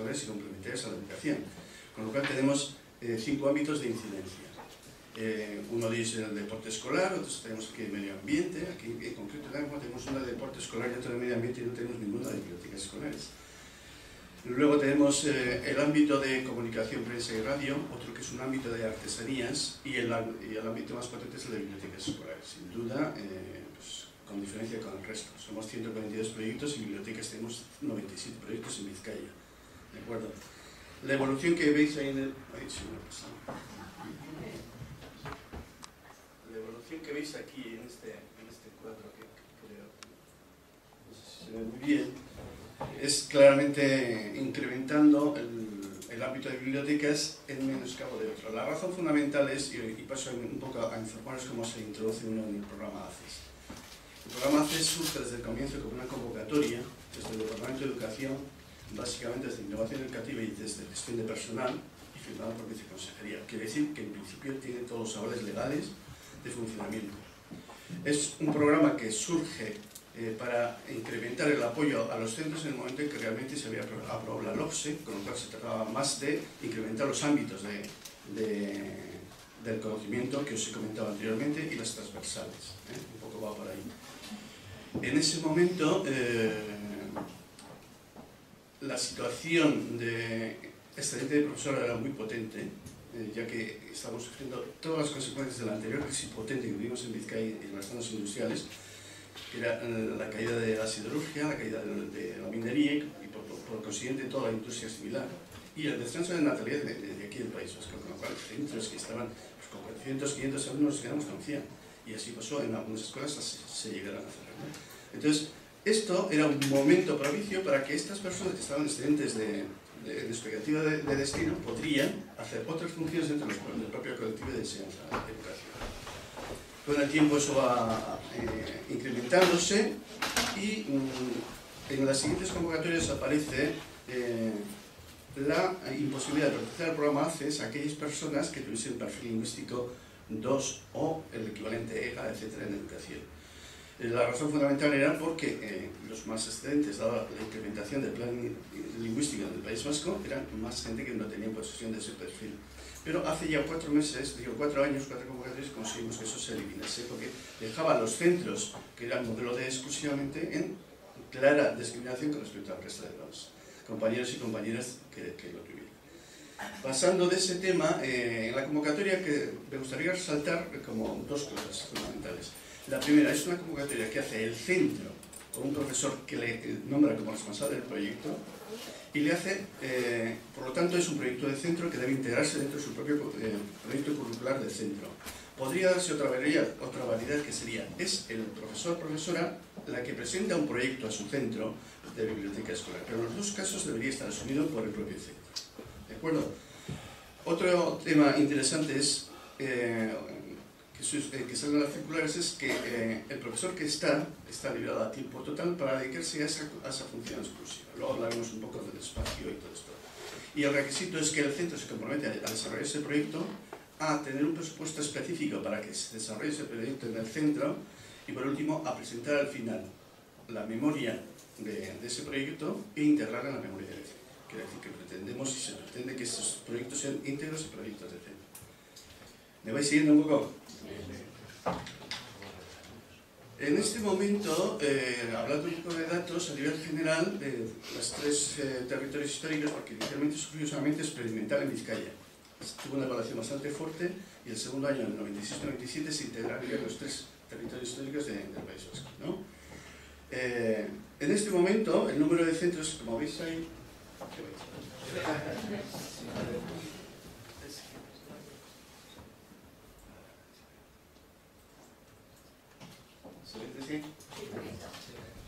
escolares y complementarias a la educación. Con lo cual tenemos 5 ámbitos de incidencia. Uno de ellos es el deporte escolar, otros tenemos aquí el medio ambiente, aquí en concreto tenemos uno de deporte escolar y otro de medio ambiente y no tenemos ninguna de bibliotecas escolares. Luego tenemos el ámbito de comunicación, prensa y radio, otro que es un ámbito de artesanías y el ámbito más potente es el de bibliotecas escolares. Sin duda, pues, con diferencia con el resto. Somos 142 proyectos y bibliotecas tenemos 97 proyectos en Vizcaya. ¿De acuerdo? La evolución que veis ahí en el... La evolución que veis aquí en este cuadro, que creo, no sé si se ve muy bien, es claramente incrementando el ámbito de bibliotecas en menoscabo de otro. La razón fundamental es, y paso un poco a informaros cómo se introduce uno en el programa ACES. El programa ACES surge desde el comienzo como una convocatoria desde el Departamento de Educación, básicamente desde Innovación Educativa y desde Gestión de Personal, y firmado por Viceconsejería. Quiere decir que en principio tiene todos los avales legales de funcionamiento. Es un programa que surge para incrementar el apoyo a los centros en el momento en que realmente se había aprobado la LOCSE, con lo cual se trataba más de incrementar los ámbitos del conocimiento que os he comentado anteriormente y las transversales. Un poco va por ahí. En ese momento, la situación de excedente de profesor era muy potente, ya que estábamos sufriendo todas las consecuencias de la anterior crisis potente que vivimos en Vizcaya y en las zonas industriales, que era la caída de la siderurgia, la caída de la minería y por consiguiente toda la industria similar, y el descenso de natalidad de aquí del País Vasco, con lo cual centros que estaban pues, con 400, 500 alumnos nos quedamos con 100, y así pasó en algunas escuelas se llegaron a cerrar, ¿no? Entonces, esto era un momento propicio para que estas personas que estaban excedentes de expectativa de destino podrían hacer otras funciones dentro del propio colectivo de enseñanza de educación. Con el tiempo eso va incrementándose y en las siguientes convocatorias aparece la imposibilidad de pertenecer al programa ACES a aquellas personas que tuviesen perfil lingüístico 2 o el equivalente EGA, etcétera, en educación. La razón fundamental era porque los más excedentes, dada la implementación del plan lingüístico del País Vasco, eran más gente que no tenía posesión de ese perfil. Pero hace ya 4 años, 4 convocatorias, conseguimos que eso se eliminase, porque dejaba a los centros, que eran modelo D exclusivamente, en clara discriminación con respecto al resto de los compañeros y compañeras que lo tuvieran. Pasando de ese tema, en la convocatoria que me gustaría resaltar como 2 cosas fundamentales. La primera es una convocatoria que hace el centro con un profesor que le nombra como responsable del proyecto y le hace, por lo tanto es un proyecto de centro que debe integrarse dentro de su propio proyecto curricular del centro. Podría darse otra variedad que sería, es el profesor o profesora la que presenta un proyecto a su centro de biblioteca escolar, pero en los 2 casos debería estar asumido por el propio centro. ¿De acuerdo? Otro tema interesante es que salgan las circulares es que el profesor que está librado a tiempo total para dedicarse a esa función exclusiva. Luego hablaremos un poco del espacio y todo esto. Y el requisito es que el centro se compromete a desarrollar ese proyecto, a tener un presupuesto específico para que se desarrolle ese proyecto en el centro y por último a presentar al final la memoria de ese proyecto e integrarla en la memoria del centro. Quiere decir que pretendemos y se pretende que esos proyectos sean íntegros y proyectos de centro. ¿Me vais siguiendo un poco? En este momento, hablando un poco de datos a nivel general de los 3 territorios históricos, porque inicialmente surgió solamente experimental en Vizcaya. Tuvo una evaluación bastante fuerte y el segundo año, en el 96-97, se integraron los 3 territorios históricos del País Vasco, ¿no? En este momento, el número de centros, como veis ahí,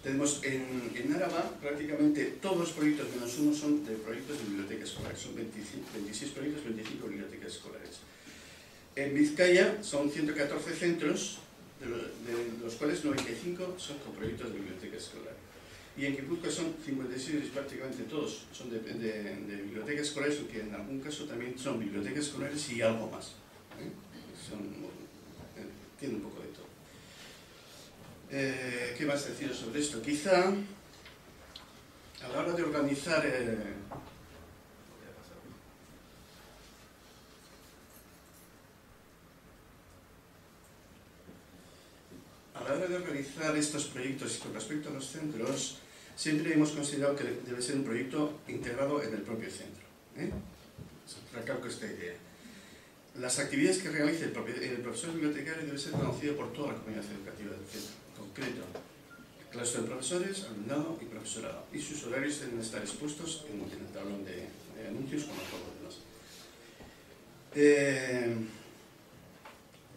tenemos en Araba prácticamente todos los proyectos menos uno son de proyectos de bibliotecas escolares, son 26 proyectos, 25 bibliotecas escolares. En Vizcaya son 114 centros, de los cuales 95 son con proyectos de biblioteca escolar. Y en Guipúzcoa son 56, prácticamente todos son de bibliotecas escolares, aunque en algún caso también son bibliotecas escolares y algo más. Tiene un poco de todo. ¿Qué más deciros sobre esto? Quizá a la hora de organizar hora de realizar estos proyectos y con respecto a los centros, siempre hemos considerado que debe ser un proyecto integrado en el propio centro. Recalco esta idea. Las actividades que realice el profesor bibliotecario deben ser conocidas por toda la comunidad educativa del centro. En concreto, claustro de profesores, alumnado y profesorado. Y sus horarios deben estar expuestos en el tablón de anuncios como todo lo demás.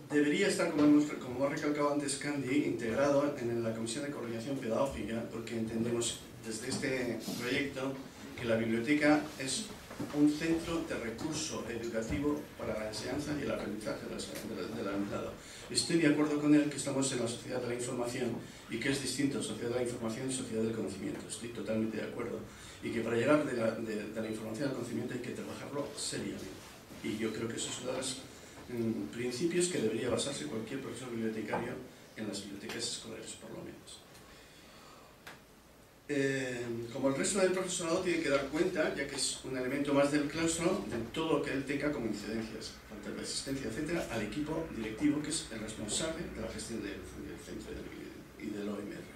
Debería estar, como ha recalcado antes Candy, integrado en la Comisión de Coordinación Pedagógica, porque entendemos desde este proyecto que la biblioteca es un centro de recurso educativo para la enseñanza y el aprendizaje del alumnado. Estoy de acuerdo con él que estamos en la sociedad de la información y que es distinto sociedad de la información y sociedad del conocimiento. Estoy totalmente de acuerdo. Y que para llegar de la información al conocimiento hay que trabajarlo seriamente. Y yo creo que eso es uno de los principios que debería basarse cualquier profesor bibliotecario en las bibliotecas escolares, por lo menos. Como el resto del profesorado tiene que dar cuenta, ya que es un elemento más del claustro, de todo lo que él tenga como incidencias, falta de resistencia, etcétera, al equipo directivo que es el responsable de la gestión del centro y del OMR.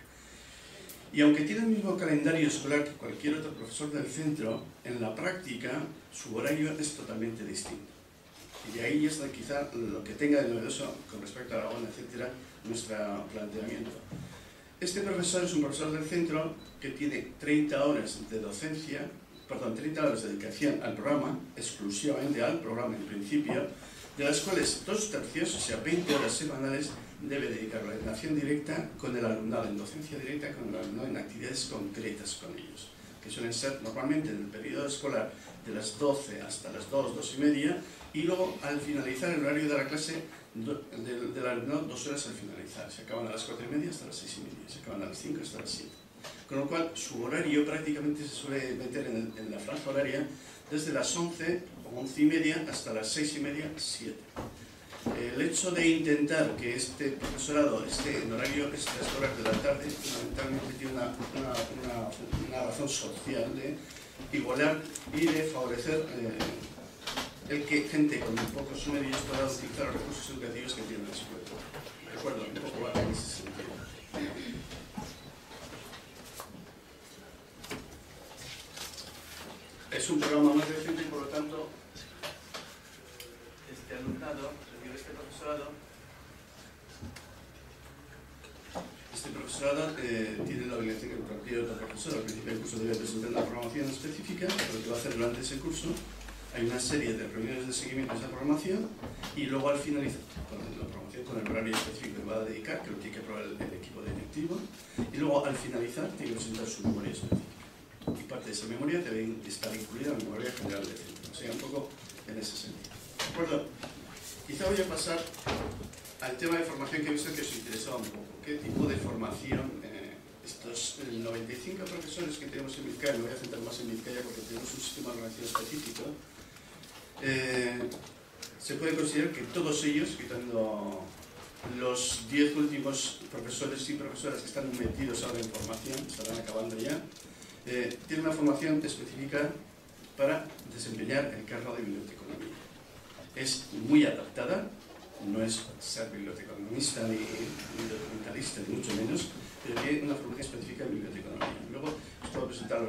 Y aunque tiene el mismo calendario escolar que cualquier otro profesor del centro, en la práctica su horario es totalmente distinto. Y de ahí está quizá lo que tenga de novedoso con respecto a Aragón, etcétera, nuestro planteamiento. Este profesor es un profesor del centro que tiene 30 horas de docencia, perdón, 30 horas de dedicación al programa, exclusivamente al programa en principio, de las cuales 2/3, o sea, 20 horas semanales, debe dedicar a la educación directa con el alumnado, en docencia directa con el alumnado, en actividades concretas con ellos, que suelen ser normalmente en el periodo escolar de las 12 hasta las 2, 2:30, y luego al finalizar el horario de la clase del alumnado 2 horas al finalizar. Se acaban a las 4:30 hasta las 6:30, se acaban a las 5 hasta las 7. Con lo cual su horario prácticamente se suele meter en la franja horaria desde las 11 o 11:30 hasta las 6:30, 7. El hecho de intentar que este profesorado esté en horario extraescolar de la tarde fundamentalmente tiene una razón social de igualar y de favorecer el que gente con pocos medios pueda utilizar los recursos educativos que tiene la escuela. Recuerdo, un poco va en ese sentido. Es un programa más reciente y por lo tanto este alumnado, este profesorado tiene la obligación que cualquier otro profesor al principio del curso debe presentar una programación específica, lo que va a hacer durante ese curso. Hay una serie de reuniones de seguimiento de esa programación y luego al finalizar la programación con el horario específico que va a dedicar, que lo tiene que aprobar el equipo directivo, y luego al finalizar tiene que presentar su memoria específica. Y parte de esa memoria debe estar incluida en la memoria general del centro. O sea, un poco en ese sentido. ¿De acuerdo? Quizá voy a pasar al tema de formación que he visto que os interesaba un poco. ¿Qué tipo de formación? Estos 95 profesores que tenemos en Vizcaya, me voy a centrar más en Vizcaya porque tenemos un sistema de organización específico, se puede considerar que todos ellos, quitando los 10 últimos profesores y profesoras que están metidos ahora en formación, estarán acabando ya, tienen una formación específica para desempeñar el cargo de biblioteconomía. Es muy adaptada, no es ser biblioteconomista ni documentalista, ni mucho menos, pero tiene una formación específica de biblioteconomía. Luego os puedo presentar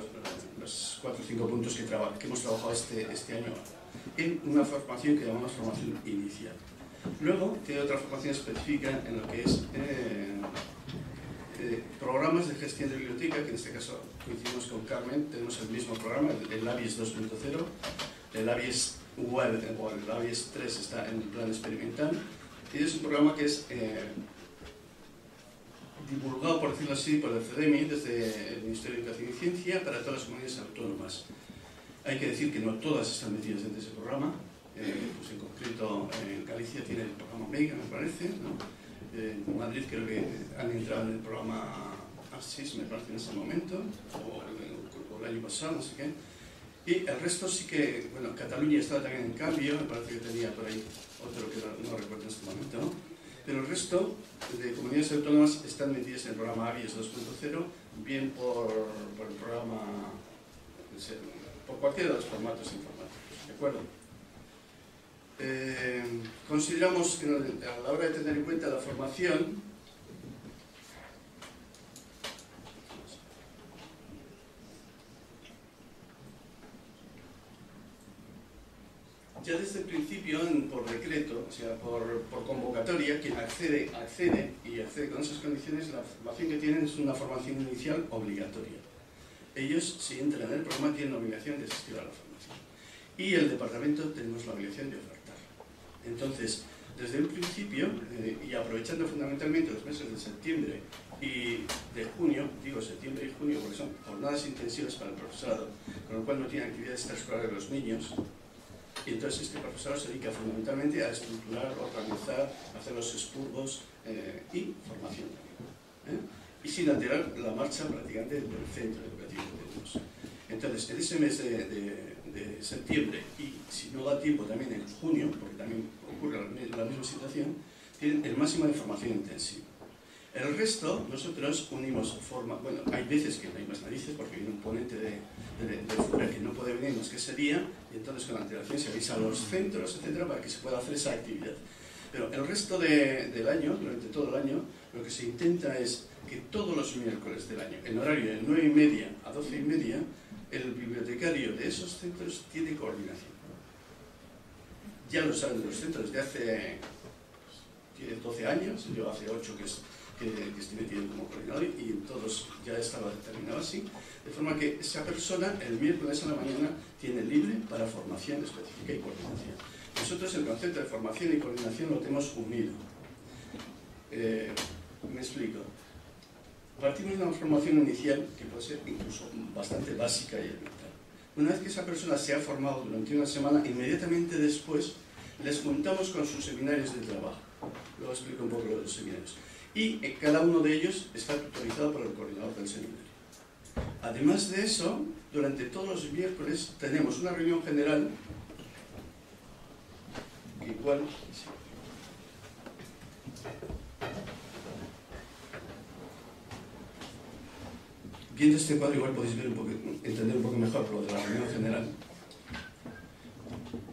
los 4 o 5 puntos que hemos trabajado este año en una formación que llamamos formación inicial. Luego tiene otra formación específica en lo que es programas de gestión de biblioteca, que en este caso coincidimos con Carmen, tenemos el mismo programa, el ABIES 2.0, el ABIES Web o el ABIES 3 está en el plan experimental, y es un programa que es divulgado, por decirlo así, por el CEDEMI, desde el Ministerio de Educación y Ciencia, para todas las comunidades autónomas. Hay que decir que no todas están metidas dentro de ese programa, pues en concreto en Galicia tiene el programa MEGA, me parece, ¿no? En Madrid creo que han entrado en el programa ASIS, me parece, en ese momento, o el año pasado, no sé qué. Y el resto sí que, bueno, Cataluña estaba también en cambio, me parece que tenía por ahí otro que no recuerdo en este momento, ¿no? Pero el resto de comunidades autónomas están metidas en el programa ABIES 2.0, bien por el programa, por cualquiera de los formatos informáticos, ¿de acuerdo? Consideramos que a la hora de tener en cuenta la formación, ya desde el principio, por decreto, o sea, por convocatoria, quien accede con esas condiciones, la formación que tienen es una formación inicial obligatoria. Ellos, si entran en el programa, tienen la obligación de asistir a la formación. Y el departamento tenemos la obligación de ofertar. Entonces, desde un principio, y aprovechando fundamentalmente los meses de septiembre y de junio, digo septiembre y junio porque son jornadas intensivas para el profesorado, con lo cual no tienen actividades extraescolares los niños, y entonces este profesorado se dedica fundamentalmente a estructurar, organizar, hacer los expurgos y formación también. Y sin alterar la marcha prácticamente del centro educativo que tenemos. Entonces, en ese mes de septiembre, y si no da tiempo también en junio, porque también ocurre la misma situación, tienen el máximo de formación intensiva. El resto, nosotros unimos bueno, hay veces que no hay más narices porque viene un ponente de fuera que no puede venir más que ese día, y entonces con antelación se avisa a los centros, etcétera, para que se pueda hacer esa actividad. Pero el resto del año, durante todo el año, lo que se intenta es que todos los miércoles del año, en horario de 9:30 a 12:30, el bibliotecario de esos centros tiene coordinación. Ya lo saben los centros desde hace 12 años, yo hace 8 que estoy metido como coordinador, y en todos ya estaba determinado así, de forma que esa persona el miércoles a la mañana tiene libre para formación específica y coordinación. Nosotros el concepto de formación y coordinación lo tenemos unido. Me explico. Partimos de una formación inicial que puede ser incluso bastante básica y elemental. Una vez que esa persona se ha formado durante una semana, inmediatamente después les juntamos con sus seminarios de trabajo. Luego explico un poco lo de los seminarios. Y cada uno de ellos está tutorizado por el coordinador del seminario. Además de eso, durante todos los miércoles tenemos una reunión general que igual... Sí. Viendo este cuadro igual podéis ver entender un poco mejor lo de la reunión general.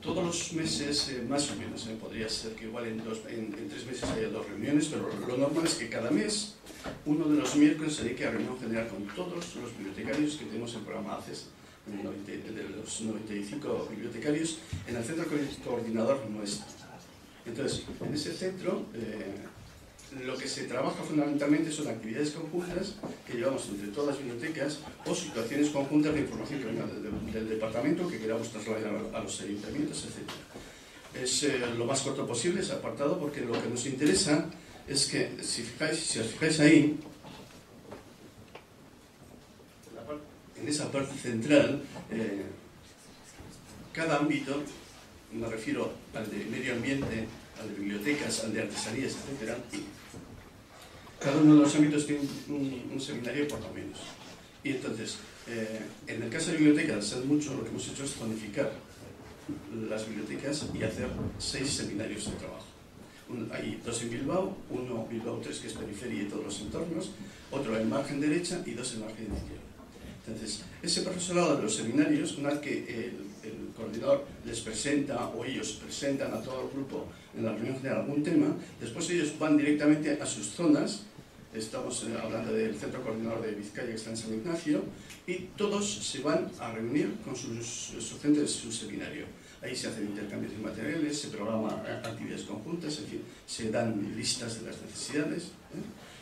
Todos los meses, más o menos, podría ser que igual en 3 meses haya 2 reuniones, pero lo normal es que cada mes, uno de los miércoles se dedique a reunión general con todos los bibliotecarios que tenemos en el programa ACES, de los 95 bibliotecarios, en el centro coordinador nuestro. Entonces, en ese centro, lo que se trabaja fundamentalmente son actividades conjuntas que llevamos entre todas las bibliotecas o situaciones conjuntas de información que venga del departamento que queramos trasladar a los ayuntamientos, etc. Es lo más corto posible ese apartado porque lo que nos interesa es que, si os fijáis ahí, en esa parte central, cada ámbito, me refiero al de medio ambiente, al de bibliotecas, al de artesanías, etc. Cada uno de los ámbitos tiene un seminario por lo menos. Y entonces, en el caso de bibliotecas, mucho lo que hemos hecho es zonificar las bibliotecas y hacer 6 seminarios de trabajo. Hay 2 en Bilbao, uno Bilbao 3 que es periferia y todos los entornos, otro en margen derecha y 2 en margen izquierda. Entonces, ese profesorado de los seminarios, una vez que el coordinador les presenta o ellos presentan a todo el grupo en la reunión general algún tema, después ellos van directamente a sus zonas. Estamos hablando del centro coordinador de Vizcaya que está en San Ignacio, y todos se van a reunir con sus centros de su seminario. Ahí se hacen intercambios de materiales, se programan actividades conjuntas, en fin, se dan listas de las necesidades.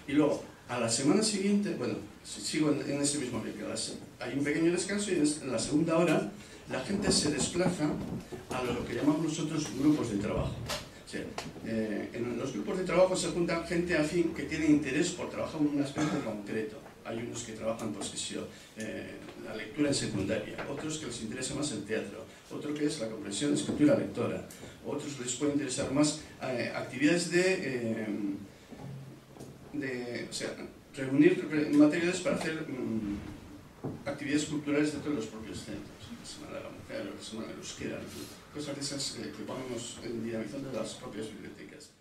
Y luego, a la semana siguiente, bueno, sigo en ese mismo ejemplo, hay un pequeño descanso y en la segunda hora la gente se desplaza a lo que llamamos nosotros grupos de trabajo. O sea, en los grupos de trabajo se juntan gente afín que tiene interés por trabajar en un aspecto concreto. Hay unos que trabajan, pues, la lectura en secundaria, otros que les interesa más el teatro, otro que es la comprensión de escritura lectora, otros les puede interesar más actividades o sea, reunir materiales para hacer actividades culturales dentro de los propios centros. La Semana de la Mujer, la Semana del Euskera, cosas de esas que ponemos en dinamización de las propias bibliotecas.